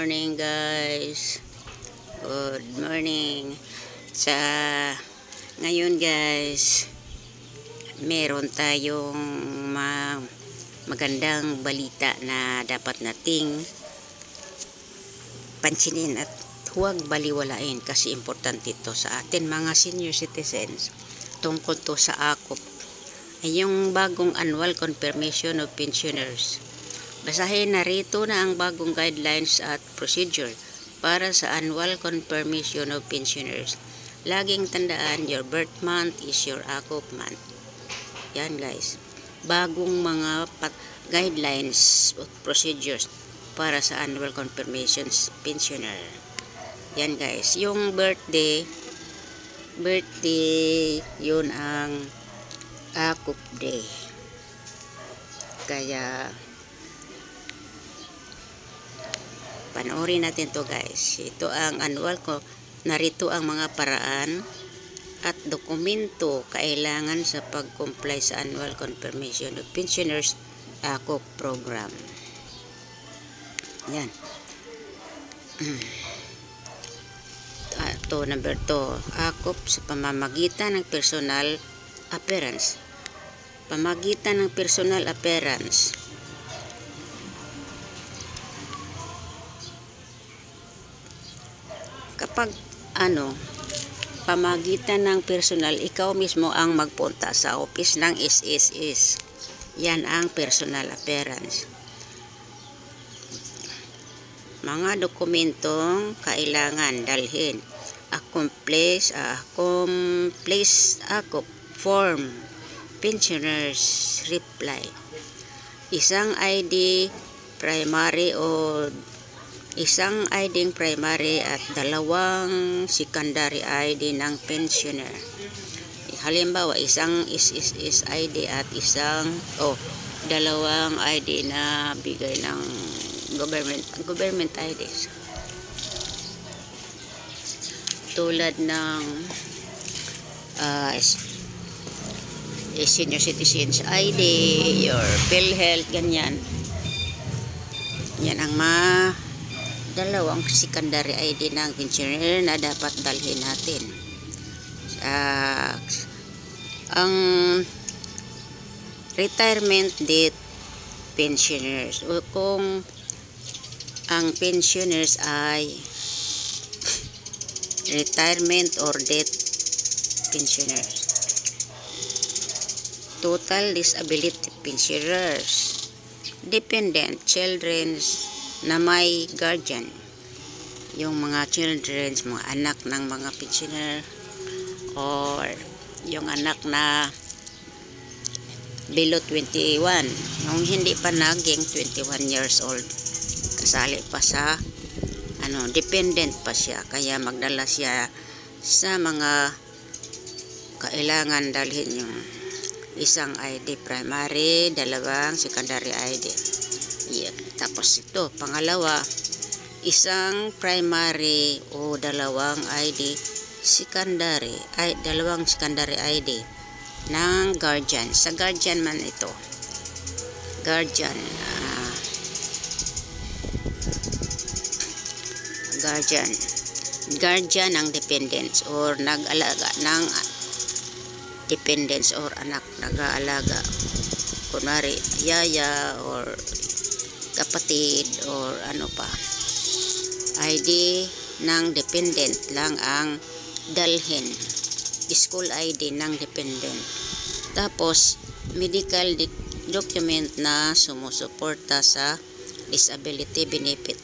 morning guys. Good morning. Ngayon guys, meron tayong magandang balita na dapat nating pansinin at huwag baliwalain kasi importante ito sa atin mga senior citizens. Tungkol to sa AKOP, ay yung bagong annual confirmation of pensioners. Basahin narito na ang bagong guidelines at procedure para sa annual confirmation of pensioners. Laging tandaan, your birth month is your AKOP month. Yan guys, bagong mga guidelines at procedures para sa annual confirmations pensioner. Yan guys, yung birthday yun ang AKOP day. Kaya panoorin natin to guys. Ito ang annual ko. Narito ang mga paraan at dokumento kailangan sa pag-comply sa annual confirmation of pensioners AKOP program. Yan. Ito, number 2. AKOP sa pamamagitan ng personal appearance. Pamagitan ng personal appearance. Kapag pamagitan ng personal, ikaw mismo ang magpunta sa office ng SSS. Yan ang personal appearance. Mga dokumentong kailangan dalhin. Accomplish AKOP form, pensioners reply. Isang ID primary at dalawang secondary ID ng pensioner. Halimbawa, isang SSS ID at dalawang ID na bigay ng government IDs. Tulad ng senior citizens ID, your PhilHealth, ganyan. Yan ang dalawang secondary ID ng pensioner na dapat dalhin natin. Ang retirement date pensioners, o kung ang pensioners ay retirement or death pensioners. Total disability pensioners, dependent children na may guardian, yung mga children, mga anak ng mga pensioner, or yung anak na below 21, yung hindi pa naging 21 years old, kasali pa sa dependent pa siya, kaya magdala siya sa mga kailangan dalhin yung isang ID primary, dalawang secondary ID. Yeah. Tapos ito, pangalawa, isang primary o dalawang dalawang secondary ID ng guardian. Sa guardian man ito. Guardian ng dependents or nag-alaga ng dependents or anak nag-aalaga. Kunwari, yaya or kapatid or ID ng dependent lang ang dalhin. School ID ng dependent. Tapos medical document na sumusuporta sa disability benefit.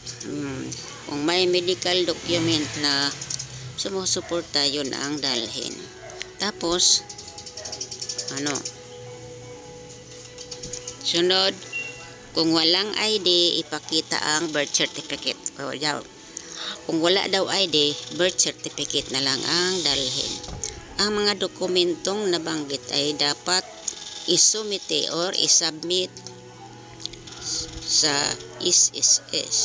Kung may medical document na sumusuporta, yun ang dalhin. Tapos sunod, kung walang ID, ipakita ang birth certificate. Kung wala daw ID, birth certificate na lang ang dalhin. Ang mga dokumentong nabanggit ay dapat isumite or isubmit sa SSS,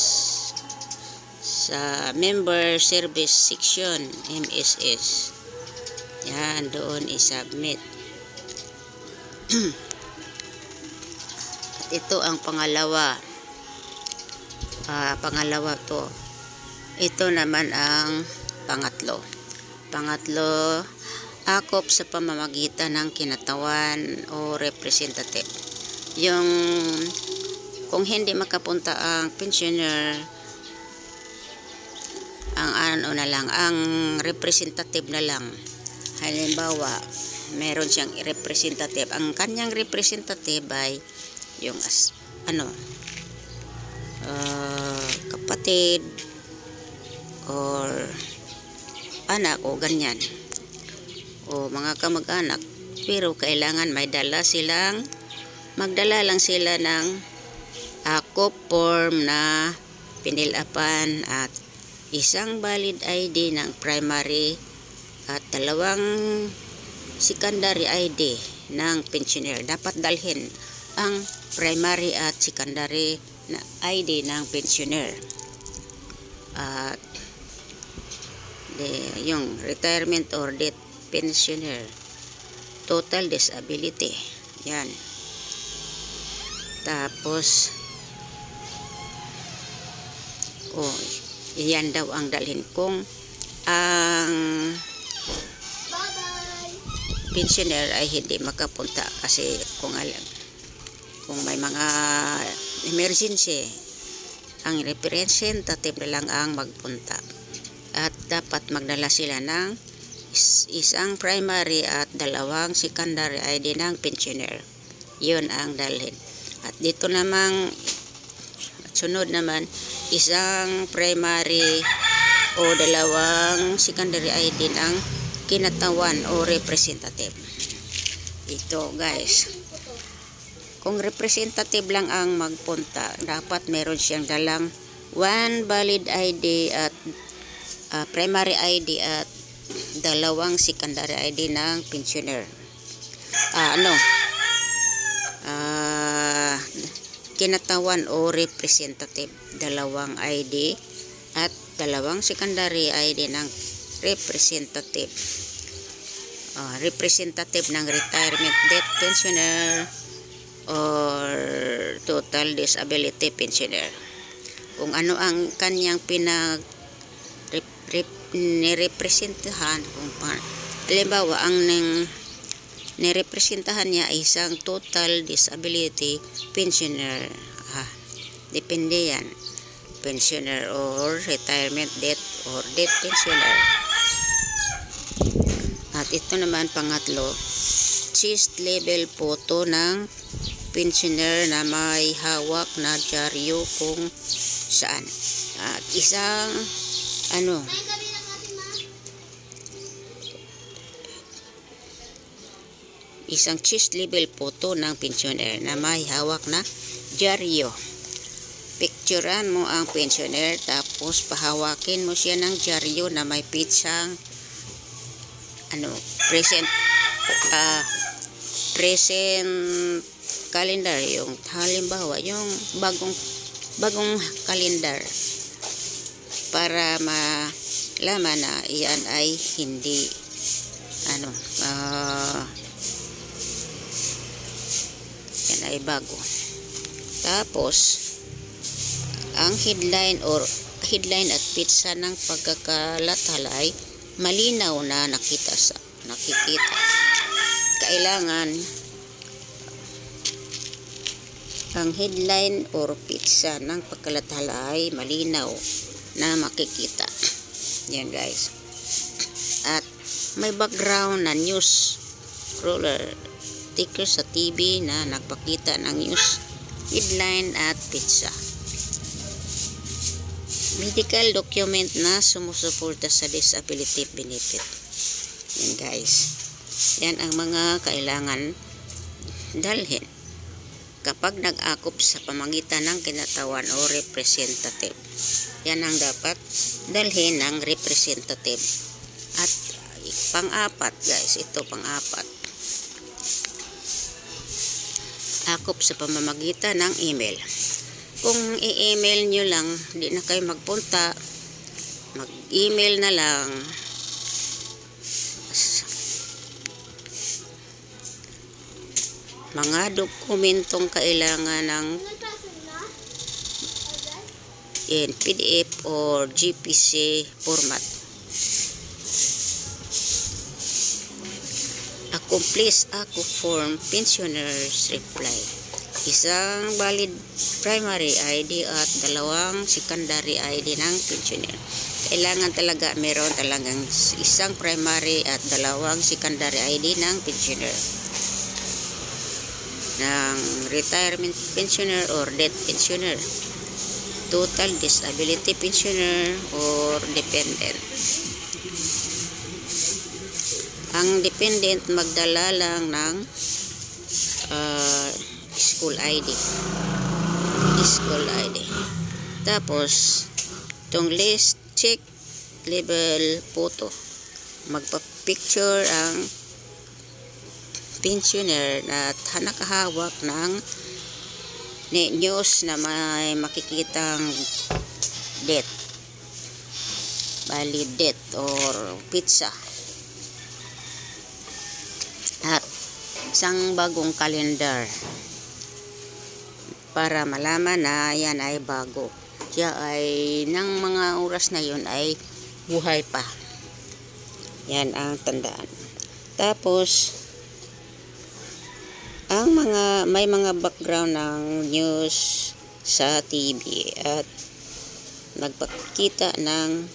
sa Member Service Section, MSS. Yan, doon isubmit. Ito ang pangalawa. Pangalawa to, Ito naman ang pangatlo. Pangatlo, akop sa pamamagitan ng kinatawan o representative. Yung kung hindi makapunta ang pensioner, ang ano na lang, ang representative na lang. Halimbawa, meron siyang representative. Ang kanyang representative ay yung kapatid or anak o ganyan o mga kamag-anak, pero kailangan magdala lang sila ng akop form na pinilapan at isang valid ID ng primary at dalawang secondary ID ng pensioner. Dapat dalhin ang primary at secondary na ID ng pensioner. At yung retirement or death pensioner, total disability. Yan. Tapos iyan daw ang dalhin kung ang pensioner ay hindi makapunta kasi kung may mga emergency, ang representative na lang ang magpunta. At dapat magdala sila ng isang primary at dalawang secondary ID ng pensioner. Yun ang dalhin. At dito namang sunod naman, isang primary o dalawang secondary ID ng kinatawan o representative. Ito guys, kung representative lang ang magpunta, dapat meron siyang dalang one valid ID at primary ID at dalawang secondary ID ng pensioner. Kinatawan o representative, dalawang ID at dalawang secondary ID ng representative. Representative ng retirement death pensioner or total disability pensioner. Kung ano ang kanyang nirepresentahan, halimbawa ang nirepresentahan niya ay isang total disability pensioner, depende yan, pensioner or retirement death or death pensioner. At ito naman pangatlo, chest level photo ng pensioner na may hawak na dyaryo kung saan. At isang chest level photo ng pensioner na may hawak na dyaryo. Picturean mo ang pensioner tapos pahawakin mo siya ng dyaryo na may pitsang present calendar, yung halimbawa yung bagong kalendar, para malaman na iyan ay hindi yan ay bago. Tapos ang headline at pitsa ng pagkakalathala ay malinaw na nakikita. Kailangan ang headline or pitsa ng pagkalathala ay malinaw na makikita. Yan guys. At may background na news crawler ticker sa TV na nagpakita ng news headline at pitsa. Medical document na sumusuporta sa disability benefit. Yan guys. Yan ang mga kailangan dalhin kapag nag-akop sa pamamagitan ng kinatawan o representative. Yan ang dapat dalhin ng representative. At pang-apat guys, ito pang-apat, akop sa pamamagitan ng email. Kung i-email nyo lang, di na kayo magpunta, mag-email na lang. Mga dokumentong kailangan ng in PDF or GPC format. Accomplish ako form pensioners reply. Isang valid primary ID at dalawang secondary ID ng pensioner. Kailangan talaga meron talagang isang primary at dalawang secondary ID ng pensioner. Ng retirement pensioner or death pensioner. Total disability pensioner or dependent. Ang dependent magdala lang ng school ID. School ID. Tapos, itong list, check, label, photo. Magpa-picture ang pensioner na nakahawak ng news na may makikitang death. Valid death or pizza. At isang bagong kalendar para malaman na yan ay bago. Siya ay ng mga oras na yun ay buhay pa. Yan ang tandaan. Tapos ang may mga background ng news sa TV at nagpakita ng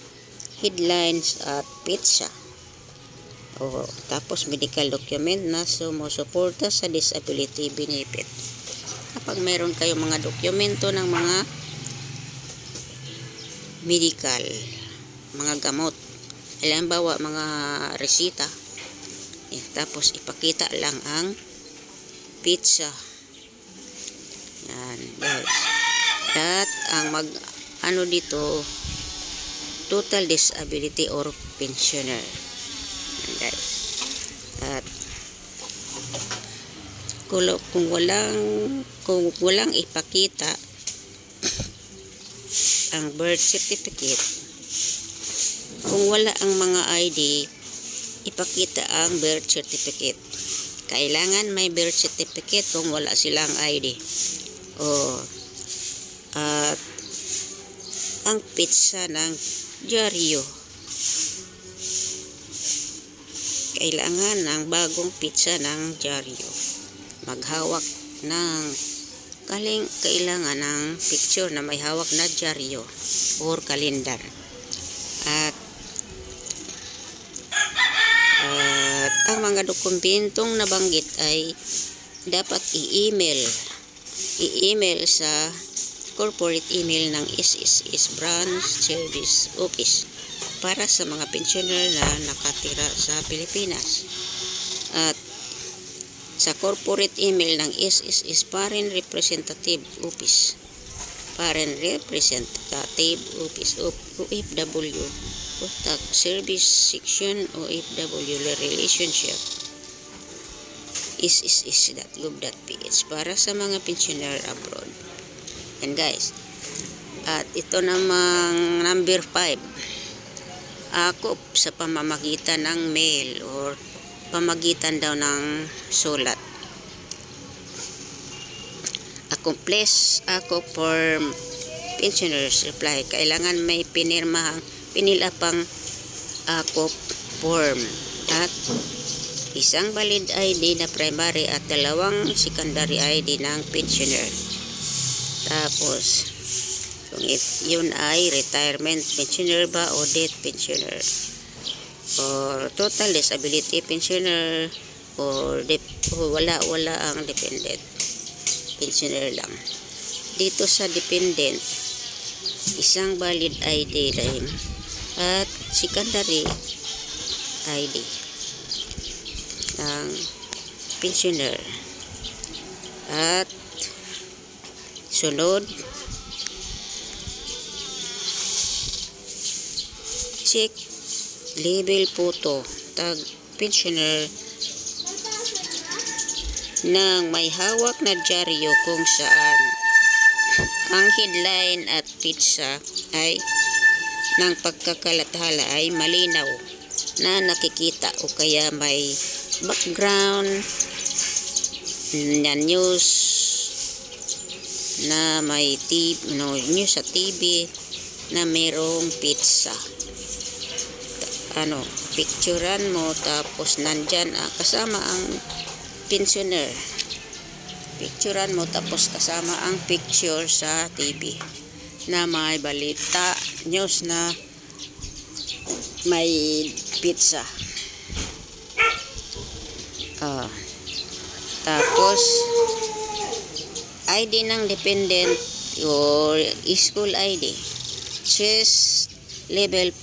headlines at pizza. Tapos medical document na sumusuporta sa disability benefit. Kapag mayroon kayong mga dokumento ng mga medical, mga gamot, halimbawa mga resita, tapos ipakita lang ang pizza. Yan, guys. At ang dito, total disability or pensioner. Yan, guys. At kung walang ipakita ang birth certificate, kung wala ang mga ID, ipakita ang birth certificate. Kailangan may birth certificate kung wala silang ID. At ang pizza ng dyaryo. Kailangan ng bagong pizza ng dyaryo. Maghawak ng kailangan ng picture na may hawak na dyaryo or kalendar. At ang mga dokumentong nabanggit ay dapat i-email sa corporate email ng SSS Branch Service Office para sa mga pensioner na nakatira sa Pilipinas. At sa corporate email ng SSS Foreign Representative Office, Foreign Representative Office of OFW, Contact Service Section OFW Relationship, sss.gov.ph para sa mga pensioner abroad. And guys, at ito namang number 5, akop sa pamamagitan ng mail or pamagitan daw ng sulat. Accomplish ako form pensioners reply. Kailangan may pinila pang akop form at isang valid ID na primary at dalawang secondary ID ng pensioner. Tapos kung yun ay retirement pensioner ba o death pensioner or total disability pensioner or wala ang dependent pensioner lang. Dito sa dependent, isang valid ID lang at secondary ID ng pensioner. At sunod, check label photo tag pensioner nang may hawak na dyaryo kung saan ang headline at pizza ay ng pagkakalathala ay malinaw na nakikita o kaya may background na news na may news sa TV na mayroong pizza. Picturean mo, tapos nandyan kasama ang pensioner. Picturean mo, tapos kasama ang picture sa TV na may balita, news na may pizza. Tapos ID ng dependent or school ID, chest level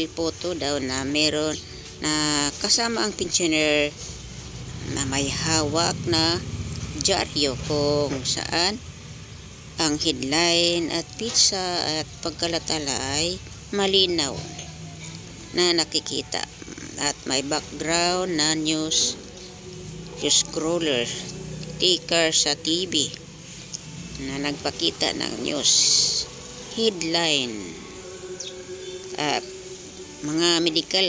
photo daw na meron na kasama ang pensioner na may hawak na dyaryo kung saan ang headline at pizza at pagkalatala ay malinaw na nakikita at may background na news scroller ticker sa TV na nagpakita ng news headline, mga medical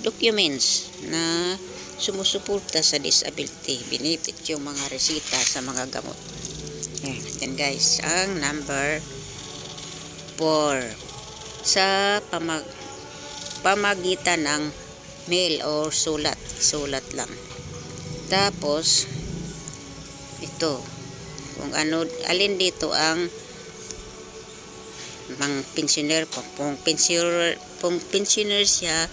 documents na sumusuporta sa disability benefit, yung mga resita sa mga gamot. Then guys, ang number 4 sa pamagitan ng mail or sulat lang. Tapos ito, kung alin dito ang mga pensioner, kung pensioner siya,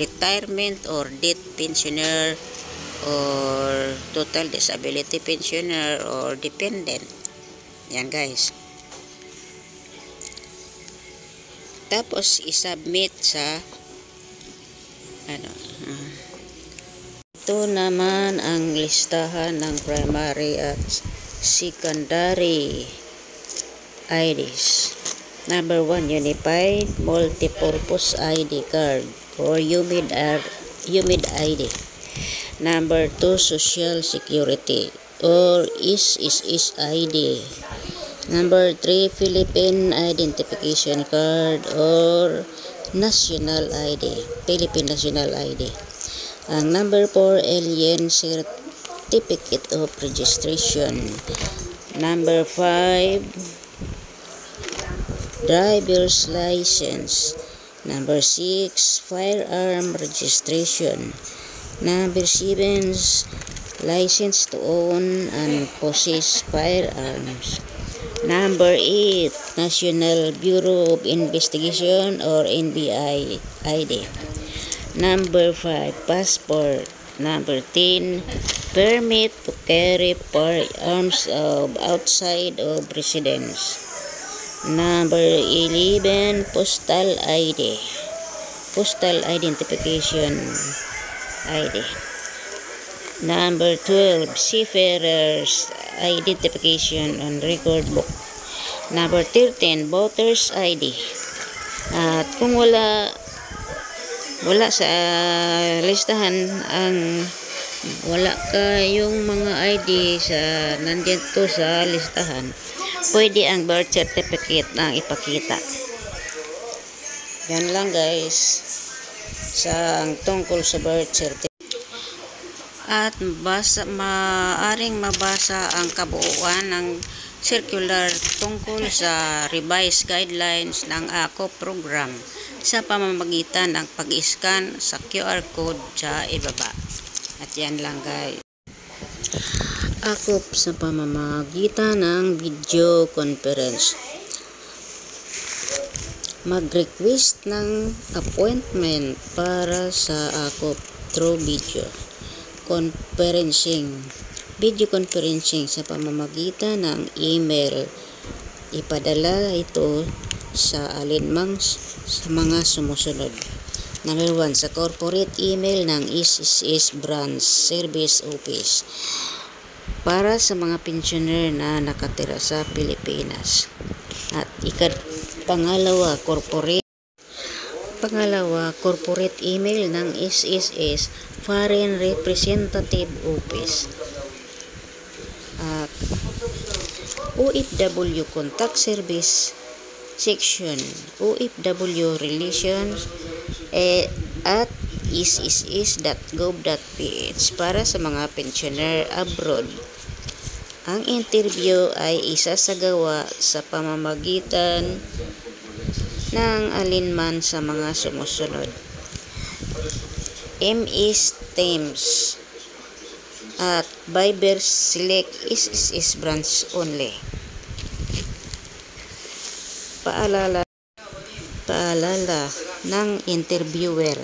retirement or death pensioner or total disability pensioner or dependent. Yan guys. Tapos isubmit sa ito naman ang listahan ng primary at secondary IDs. Number 1, Unified Multipurpose ID Card or UMID ID. Number 2, Social Security or IS ID. Number 3, Philippine Identification Card or National ID, Philippine National ID. Ang number 4, Alien Certificate of Registration. Number 5, Driver's License. Number 6, Firearm Registration. Number 7, License to own and possess firearms. Number 8, National Bureau of Investigation or NBI ID. Number 5, Passport. Number 10, Permit to carry firearms outside of residence. Number 11, Postal ID. Postal Identification ID. Number 12, Seafarer's Identification on Record Book. Number 13, Voter's ID. At kung wala sa listahan, wala kayong mga ID sa nandito sa listahan, pwede ang birth certificate na ipakita. Yan lang guys sa tungkol sa birth certificate. At maaring mabasa ang kabuuan ng circular tungkol sa revised guidelines ng AKOP program sa pamamagitan ng pag-scan sa QR code sa ibaba. At yan lang guys. AKOP sa pamamagitan ng video conference. Mag-request ng appointment para sa AKOP through video conferencing sa pamamagitan ng email. Ipadala ito sa alinmang sa mga sumusunod. Number 1, sa corporate email ng SSS Branch Service Office para sa mga pensioner na nakatira sa Pilipinas. At pangalawa, corporate email ng SSS Foreign Representative Office. At OFW Contact Service Section, OFW Relations at sss.gov.ph para sa mga pensioner abroad. Ang interview ay isasagawa sa pamamagitan ng alinman sa mga sumusunod. MS Teams at Viber Select SSS branch only. Paalala ng interviewer,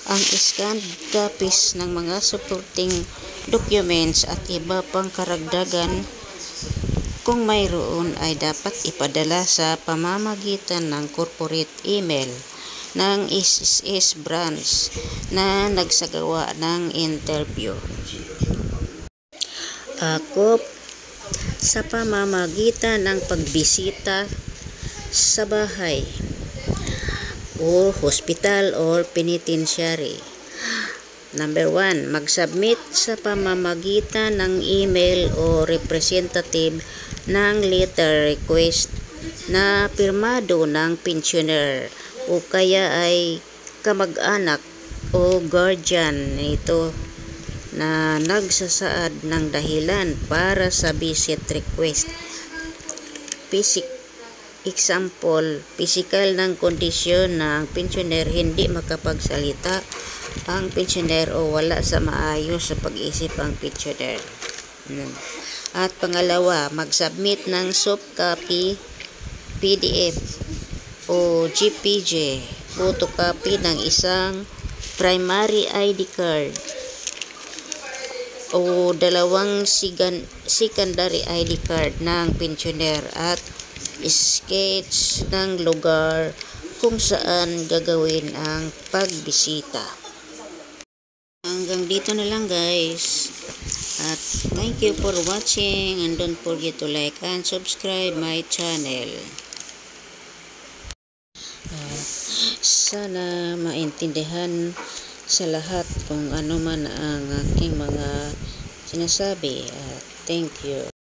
ang scanned copies ng mga supporting documents at iba pang karagdagan kung mayroon ay dapat ipadala sa pamamagitan ng corporate email ng SSS branch na nagsagawa ng interview. Akop sa pamamagitan ng pagbisita sa bahay o hospital or penitentiary. Number 1, mag-submit sa pamamagitan ng email o representative ng letter request na pirmado ng pensioner o kaya ay kamag-anak o guardian nito na nagsasaad ng dahilan para sa visit request. Example, pisikal ng kondisyon na ang pensioner hindi makapagsalita ang pensioner o wala sa maayos sa pag-isip ang pensioner. At pangalawa, mag-submit ng soft copy, PDF o JPG, photocopy ng isang primary ID card o dalawang secondary ID card ng pensioner at sketch ng lugar kung saan gagawin ang pagbisita. Hanggang dito na lang guys, at thank you for watching and don't forget to like and subscribe my channel. Sana maintindihan sa lahat kung ano man ang aking mga sinasabi. Thank you.